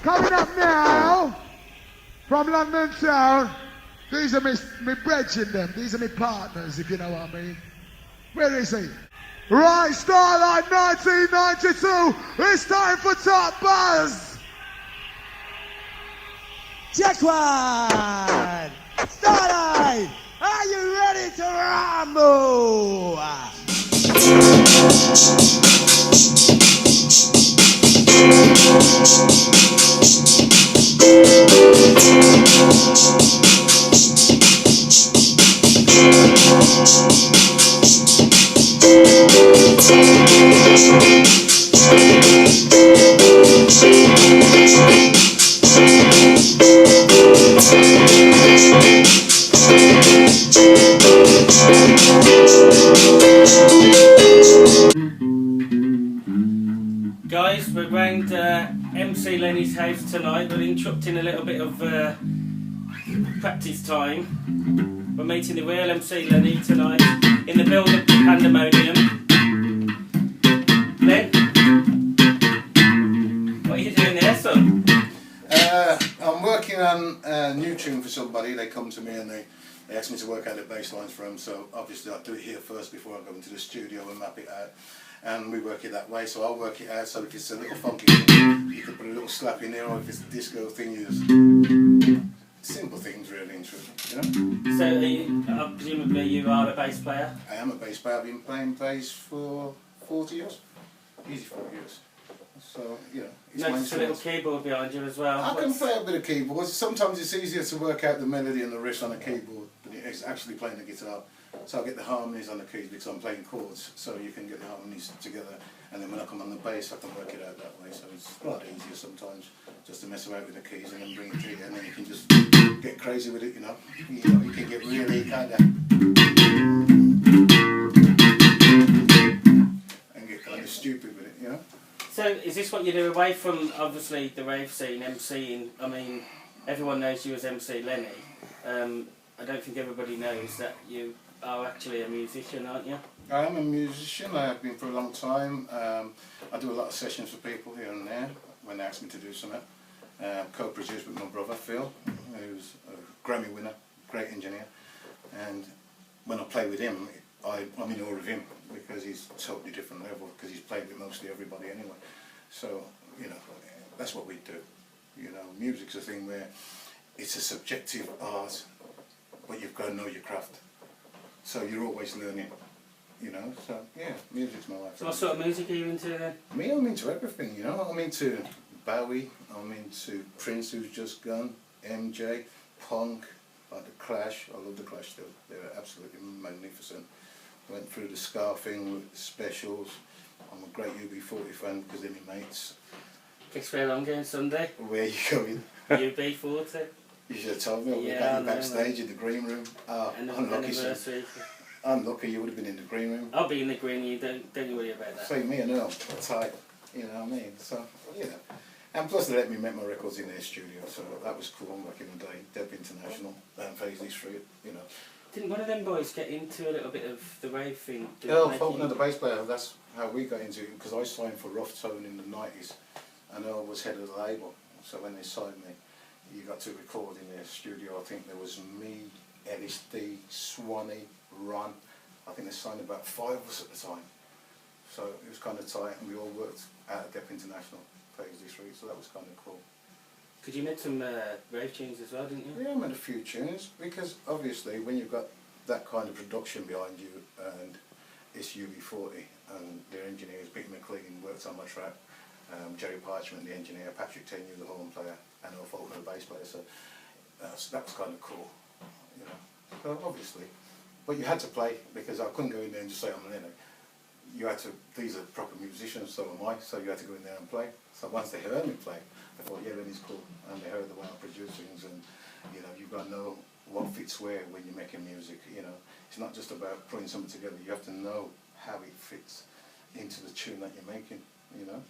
Coming up now, from London town, these are me brethren them, these are me partners, if you know what I mean. Where is he? Right, Starlight 1992, it's time for Top Buzz! Check one! Starlight, are you ready to rumble? Guys, we're round MC Lenny's house tonight. We're interrupting a little bit of practice time. We're meeting the real MC Lenny tonight in the build-up to Pandemonium. Len, what are you doing there, son? I'm working on a new tune for somebody. They come to me and they ask me to work out the bass lines for them, so obviously I'll do it here first before I go into the studio and map it out. And we work it that way, so I'll work it out. So if it's a little funky thing, you can put a little slap in there, or if it's a disco thing, you just simple things really in truth, you know? So presumably you are a bass player? I am a bass player. I've been playing bass for 40 years. Easy 40 years. So, you know, it's my Notice a little instrument. keyboard behind you as well. I can play a bit of keyboard. Sometimes it's easier to work out the melody and the riffs on a keyboard than it is actually playing the guitar. So I get the harmonies on the keys because I'm playing chords, so you can get the harmonies together, and then when I come on the bass I can work it out that way, so it's a lot easier sometimes just to mess about with the keys and then bring it to you, and then you can just get crazy with it, you know, you can get really kind of and get kind of stupid with it, you know. So is this what you do away from obviously the rave scene, MCing? I mean, everyone knows you as MC Lenny. I don't think everybody knows that you are actually a musician, aren't you? I am a musician. I have been for a long time. I do a lot of sessions for people here and there when they ask me to do something. Co-produced with my brother Phil, who's a Grammy winner, great engineer. And when I play with him, I'm in awe of him because he's totally different level, because he's played with mostly everybody anyway. So, you know, that's what we do. You know, music's a thing where it's a subjective art, but you've got to know your craft. So you're always learning, you know, so yeah, music's my life. So what sort of music are you into then? Me, I'm into everything, you know. I'm into Bowie, I'm into Prince, who's just gone, MJ, punk, like the Clash. I love the Clash still, they're absolutely magnificent. I went through the ska thing with specials. I'm a great UB40 fan because they're my mates. Guess where I'm going Sunday? Where are you going? UB40. You should have told me. Yeah, We got I you know, backstage in the green room. Oh, unlucky, son. Anniversary. Unlucky, you would have been in the green room. I'll be in the green, you don't you worry about that. See, me and Earl, tight, you know what I mean? So, you know. And plus they let me make my records in their studio, so that was cool back in the day. Deb International, Paisley Street, you know. Didn't one of them boys get into a little bit of the rave thing? Earl Faulkner, the bass player, that's how we got into it, because I signed for Rough Tone in the 90s, and Earl was head of the label. So when they signed me, you got to record in their studio. I think there was me, Ellis D, Swanee, Ron. I think they signed about 5 of us at the time. So it was kind of tight, and we all worked out at Dep International, Paisley Street, so that was kind of cool. Because you made some rave tunes as well, didn't you? Yeah, I made a few tunes, because obviously when you've got that kind of production behind you, and it's UB40, and their engineers, Pete McLean, worked on my track, Jerry Parchment, the engineer, Patrick Tenue, the horn player, and Earl Faulkner, the bass player, so that was kind of cool, you know. So obviously, but you had to play, because I couldn't go in there and just say I'm Lenny. You had to, these are proper musicians, so am I, so you had to go in there and play. So once they heard me play, they thought, yeah, Lenny's cool, and they heard the way I produce things, and you know, you've got to know what fits where when you're making music, you know. It's not just about putting something together, you have to know how it fits into the tune that you're making, you know.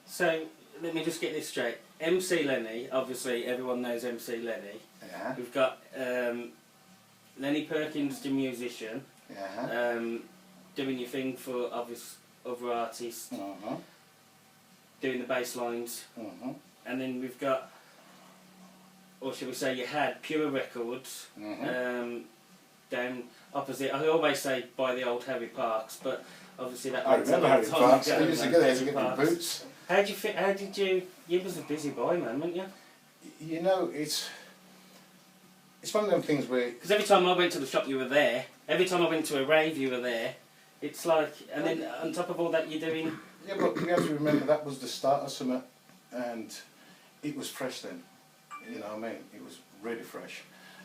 So, let me just get this straight. MC Lenny, obviously everyone knows MC Lenny. Yeah. We've got Lenny Perkins, the musician, Yeah. doing your thing for obvious other artists, doing the bass lines, and then we've got, or shall we say, you had Pure Records down opposite. I always say by the old Harry Parks, but obviously that. I was a remember long Harry time Parks. ago, I used to man, go there to Harry get my Parks. boots. How did you fit? How did you? You was a busy boy, man, weren't you? You know, it's one of them things where Because every time I went to the shop, you were there. Every time I went to a rave, you were there. It's like, and then on top of all that, you're doing. yeah, but we have to remember that was the start of summer, and it was fresh then. You know what I mean? It was really fresh,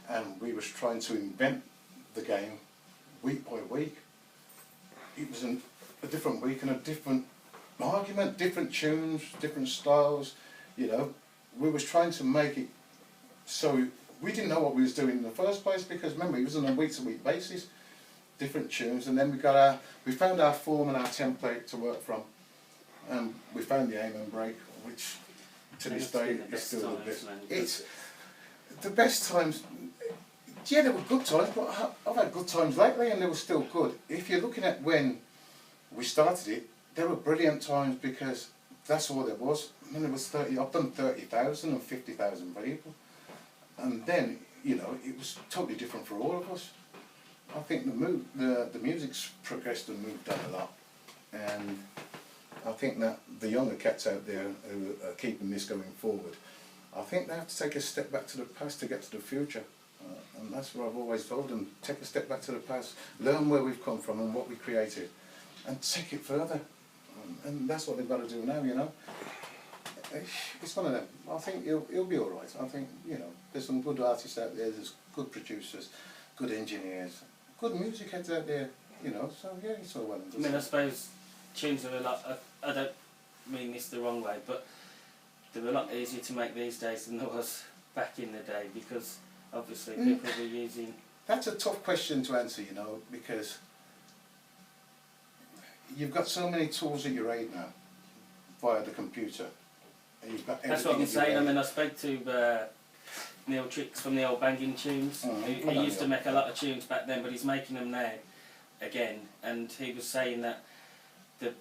and we was trying to invent the game week by week. It was a different week and a different argument, different tunes, different styles. You know, we was trying to make it so we didn't know what we was doing in the first place, because remember it was on a week-to-week basis, different tunes, and then we found our form and our template to work from, and we found the aim and break, which to this day is still the best. It's the best times. Yeah, there were good times, but I've had good times lately, and they were still good. If you're looking at when we started it, there were brilliant times, because that's all there was. I mean, there was 30. I've done 30,000 and 50,000 people, and then you know it was totally different for all of us. I think the music's progressed and moved on a lot, and I think that the younger cats out there who are keeping this going forward, I think they have to take a step back to the past to get to the future. And that's what I've always told them: take a step back to the past, learn where we've come from and what we created, and take it further. And that's what they've got to do now, you know. It's one of them. I think he'll be all right. I think, you know, there's some good artists out there, there's good producers, good engineers, good music heads out there, you know, so yeah, it's all well and I good. mean, I suppose tunes are a lot. I don't mean this the wrong way, but they're a lot easier to make these days than there was back in the day, because obviously people were using. That's a tough question to answer, you know, because you've got so many tools at your aid now via the computer. And you've got That's what I'm everything at saying. your I aid. mean, I spoke to Neil Tricks from the old banging tunes. He used to make a lot of tunes back then, but he's making them now again. And he was saying that the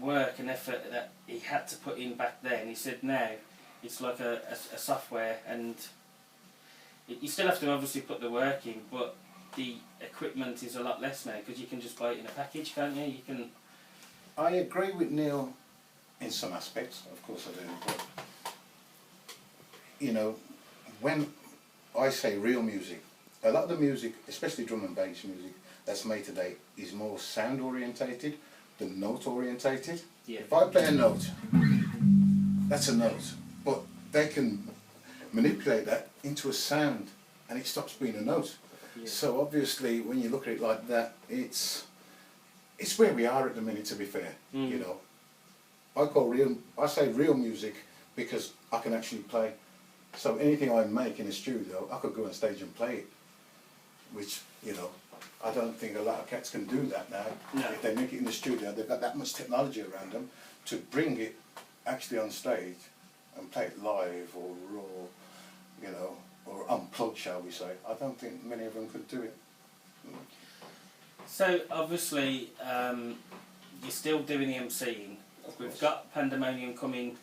work and effort that he had to put in back then, he said now it's like a software, and you still have to obviously put the work in, but the equipment is a lot less now, because you can just buy it in a package, can't you? You can. I agree with Neil in some aspects, of course I do, but you know, when I say real music, a lot of the music, especially drum and bass music that's made today, is more sound orientated than note orientated. Yeah. If I play a note, that's a note, but they can manipulate that into a sound and it stops being a note. Yeah. So obviously when you look at it like that, it's where we are at the minute, to be fair. You know, I say real music because I can actually play. So anything I make in the studio, I could go on stage and play it, which, you know, I don't think a lot of cats can do that now. No. If they make it in the studio, they've got that much technology around them to bring it actually on stage and play it live or raw, you know, or unplugged, shall we say. I don't think many of them could do it. So obviously you're still doing the MCing. We've got Pandemonium coming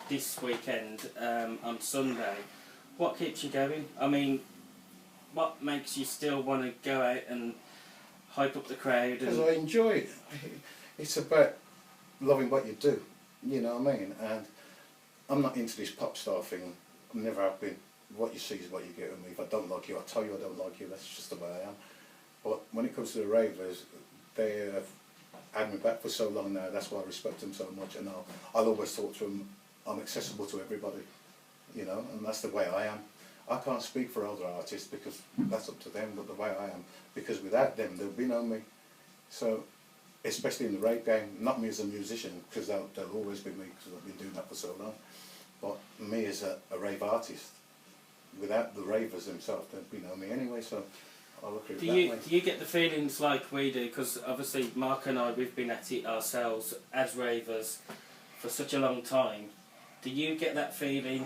this weekend on Sunday. What keeps you going? I mean, what makes you still want to go out and hype up the crowd? Because And I enjoy it. It's about loving what you do, you know what I mean? And I'm not into this pop star thing. I never have been. What you see is what you get with me. If I don't like you, I'll tell you I don't like you. That's just the way I am. But when it comes to the ravers, they have had me back for so long now. That's why I respect them so much, and I'll always talk to them. I'm accessible to everybody, you know, and that's the way I am. I can't speak for other artists because that's up to them, but the way I am, because without them there'll be no me. So, especially in the rave game, not me as a musician, because they'll always be me, because I've been doing that for so long, but me as a rave artist. Without the ravers themselves, there'd be no me anyway, so I look at it that way. do you get the feelings like we do? Because obviously Mark and I, we've been at it ourselves as ravers for such a long time. Do you get that feeling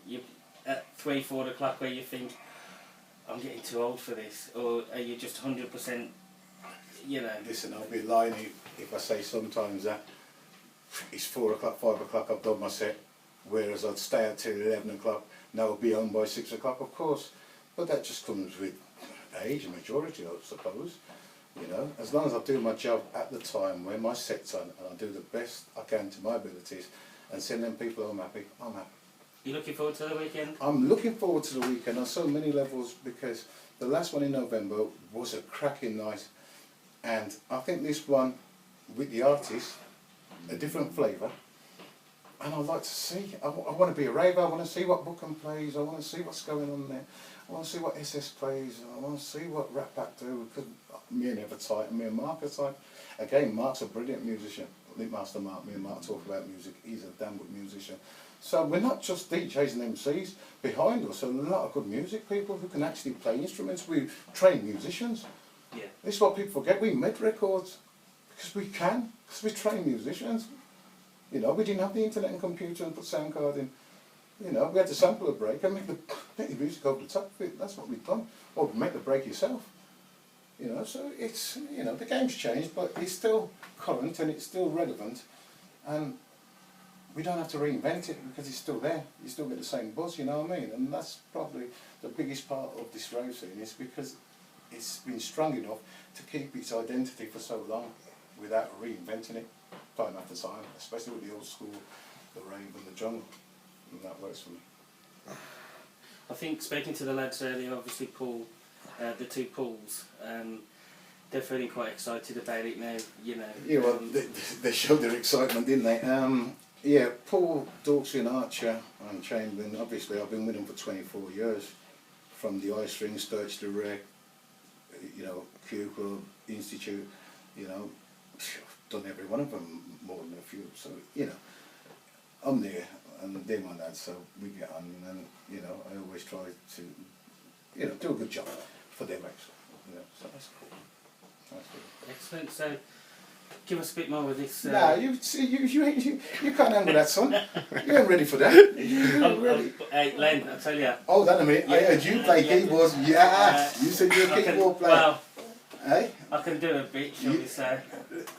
you at 3-4 o'clock where you think, I'm getting too old for this? Or are you just 100%, you know? Listen, I'll be lying if I say sometimes that it's 4 o'clock, 5 o'clock, I've done my set, whereas I'd stay out till 11 o'clock, now I'll be home by 6 o'clock, of course, but that just comes with age and maturity, I suppose. You know, as long as I do my job at the time when my set's on, and I do the best I can to my abilities, and send them people home happy, I'm happy. You looking forward to the weekend? I'm looking forward to the weekend on so many levels, because the last one in November was a cracking night, and I think this one with the artist, a different flavour, and I'd like to see, I want to be a raver, I want to see what Bookham plays, I want to see what's going on there, I want to see what SS plays, I want to see what Rat Pack do, because me and Ever tight, and me and Mark are tight. Again, Mark's a brilliant musician, Linkmaster Mark, me and Mark talk about music, he's a damn good musician. So we're not just DJs and MCs, behind us are a lot of good music people who can actually play instruments. We train musicians. Yeah. This is what people forget, we made records because we can, because we train musicians. You know, we didn't have the internet and computer and put sound card in. You know, we had to sample a break and make the music over the top of it. That's what we've done. Or make the break yourself. You know, so it's, you know, the game's changed, but it's still current and it's still relevant. And we don't have to reinvent it because it's still there. You still get the same buzz, you know what I mean? And that's probably the biggest part of this rave scene, is because it's been strong enough to keep its identity for so long without reinventing it time after time, especially with the old school, the rave and the jungle. And that works for me. I think speaking to the lads earlier, obviously Paul, the two Pauls, they're feeling quite excited about it now, you know. Yeah, well, they showed their excitement, didn't they? Yeah, Paul, Dorksy and Archer and Chamberlain, obviously I've been with them for 24 years, from the Ice Ring, Sturge to Rec, you know, Q Club, Institute, you know, done every one of them, more than a few, so, you know, I'm there, and they're my lads, so we get on, and, you know, I always try to, you know, do a good job for them, actually, you know, so that's cool. That's cool. Excellent. So, give us a bit more with this. Nah, you can't handle that, son. You ain't ready for that. You ain't ready. Hey, Len, I tell you. Hold on a minute. I heard you play keyboards. Yeah, you said you're a keyboard player. Well, hey? I can do a bit, shall we say.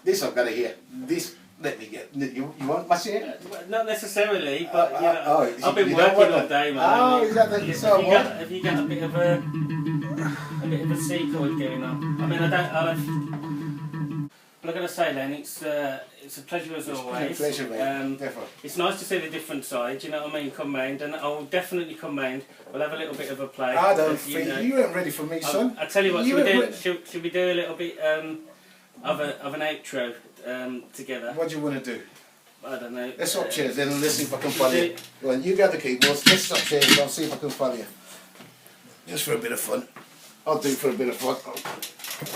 This I've got to hear. This, let me get. You want my share? Not necessarily, but you know, I've been working all day, man. Oh, is that the so what? Have you got a bit of a C chord going on? I mean, but I've got to say, Len, it's a pleasure as always. It's a pleasure, mate. Definitely. It's nice to see the different side, you know what I mean, come round, and I'll definitely come round. We'll have a little bit of a play. I don't think you ain't ready for me, son. I'll tell you what, should we do a little bit of an outro together? What do you want to do? I don't know. Let's swap chairs then and let's see if I can follow you. Well, you got the keyboards, let's swap chairs and I'll see if I can follow you. Just for a bit of fun. I'll do it for a bit of fun.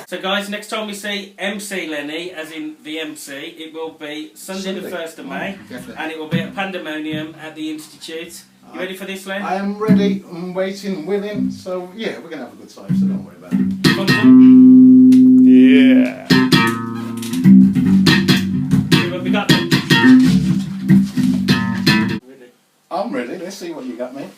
So guys, next time we see MC Lenny, as in the MC, it will be Sunday the 1st of May, and it will be at Pandemonium at the Institute. You ready for this, Len? I am ready, I'm waiting, willing, so yeah, we're going to have a good time, so don't worry about it. Yeah. See what we got then? I'm ready, let's see what you got, mate.